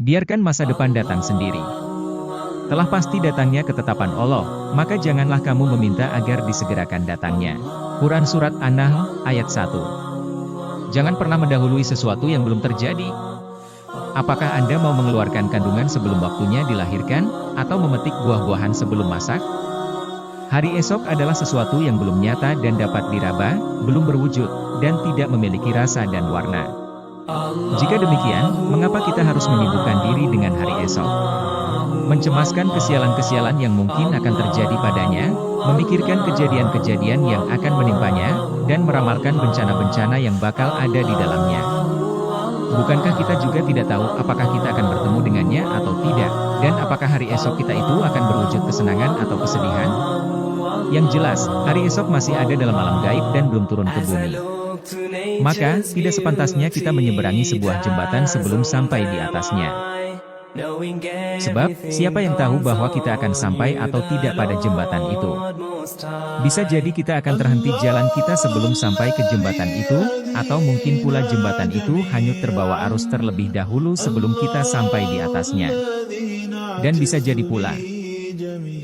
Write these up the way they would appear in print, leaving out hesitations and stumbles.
Biarkan masa depan datang sendiri. Telah pasti datangnya ketetapan Allah, maka janganlah kamu meminta agar disegerakan datangnya. Quran Surat An-Nahl, ayat 1. Jangan pernah mendahului sesuatu yang belum terjadi. Apakah Anda mau mengeluarkan kandungan sebelum waktunya dilahirkan, atau memetik buah-buahan sebelum masak? Hari esok adalah sesuatu yang belum nyata dan dapat diraba, belum berwujud, dan tidak memiliki rasa dan warna. Jika demikian, mengapa kita harus menyibukkan diri dengan hari esok? Mencemaskan kesialan-kesialan yang mungkin akan terjadi padanya, memikirkan kejadian-kejadian yang akan menimpanya, dan meramalkan bencana-bencana yang bakal ada di dalamnya. Bukankah kita juga tidak tahu apakah kita akan bertemu dengannya atau tidak, dan apakah hari esok kita itu akan berwujud kesenangan atau kesedihan? Yang jelas, hari esok masih ada dalam alam gaib dan belum turun ke bumi. Maka, tidak sepantasnya kita menyeberangi sebuah jembatan sebelum sampai di atasnya. Sebab, siapa yang tahu bahwa kita akan sampai atau tidak pada jembatan itu? Bisa jadi kita akan terhenti jalan kita sebelum sampai ke jembatan itu, atau mungkin pula jembatan itu hanyut terbawa arus terlebih dahulu sebelum kita sampai di atasnya. Dan bisa jadi pula,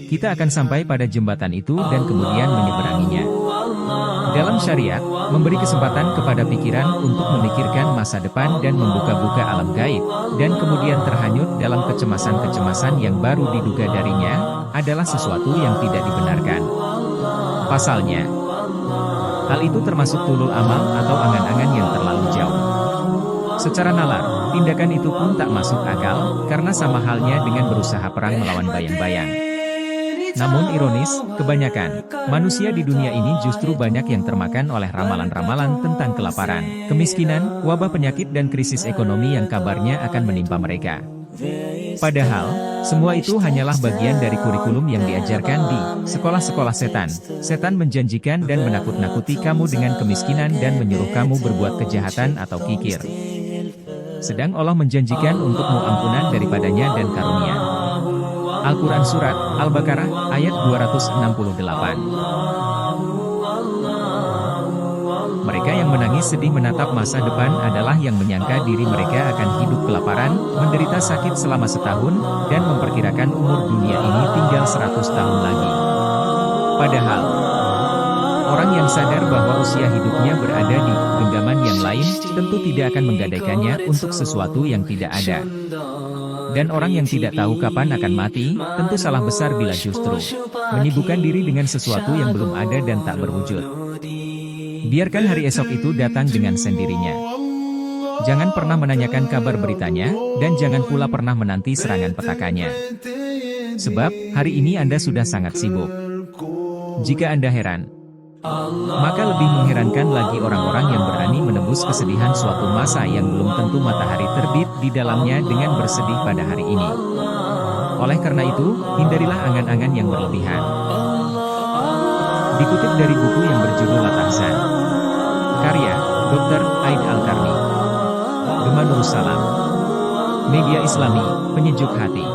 kita akan sampai pada jembatan itu dan kemudian menyeberanginya. Dalam syariat, memberi kesempatan kepada pikiran untuk memikirkan masa depan dan membuka-buka alam gaib, dan kemudian terhanyut dalam kecemasan-kecemasan yang baru diduga darinya, adalah sesuatu yang tidak dibenarkan. Pasalnya, hal itu termasuk tulul amal atau angan-angan yang terlalu jauh. Secara nalar, tindakan itu pun tak masuk akal, karena sama halnya dengan berusaha perang melawan bayang-bayang. Namun ironis, kebanyakan manusia di dunia ini justru banyak yang termakan oleh ramalan-ramalan tentang kelaparan, kemiskinan, wabah penyakit dan krisis ekonomi yang kabarnya akan menimpa mereka. Padahal, semua itu hanyalah bagian dari kurikulum yang diajarkan di sekolah-sekolah setan. Setan menjanjikan dan menakut-nakuti kamu dengan kemiskinan dan menyuruh kamu berbuat kejahatan atau kikir. Sedang Allah menjanjikan untukmu ampunan daripadanya dan karunia. Al-Quran Surat Al-Baqarah, ayat 268. Mereka yang menangis sedih menatap masa depan adalah yang menyangka diri mereka akan hidup kelaparan, menderita sakit selama setahun, dan memperkirakan umur dunia ini tinggal 100 tahun lagi. Padahal, orang yang sadar bahwa usia hidupnya berada di genggaman yang lain, tentu tidak akan menggadaikannya untuk sesuatu yang tidak ada. Dan orang yang tidak tahu kapan akan mati, tentu salah besar bila justru menyibukkan diri dengan sesuatu yang belum ada dan tak berwujud. Biarkan hari esok itu datang dengan sendirinya. Jangan pernah menanyakan kabar beritanya, dan jangan pula pernah menanti serangan petakannya. Sebab, hari ini Anda sudah sangat sibuk. Jika Anda heran, maka lebih mengherankan lagi orang-orang yang berani menebus kesedihan suatu masa yang belum tentu matahari terbit di dalamnya dengan bersedih pada hari ini. Oleh karena itu, hindarilah angan-angan yang berlebihan. Dikutip dari buku yang berjudul Latahzan, karya Dr. Aid Al-Karni, Gema Nurus Salam, Media Islami, Penyejuk Hati.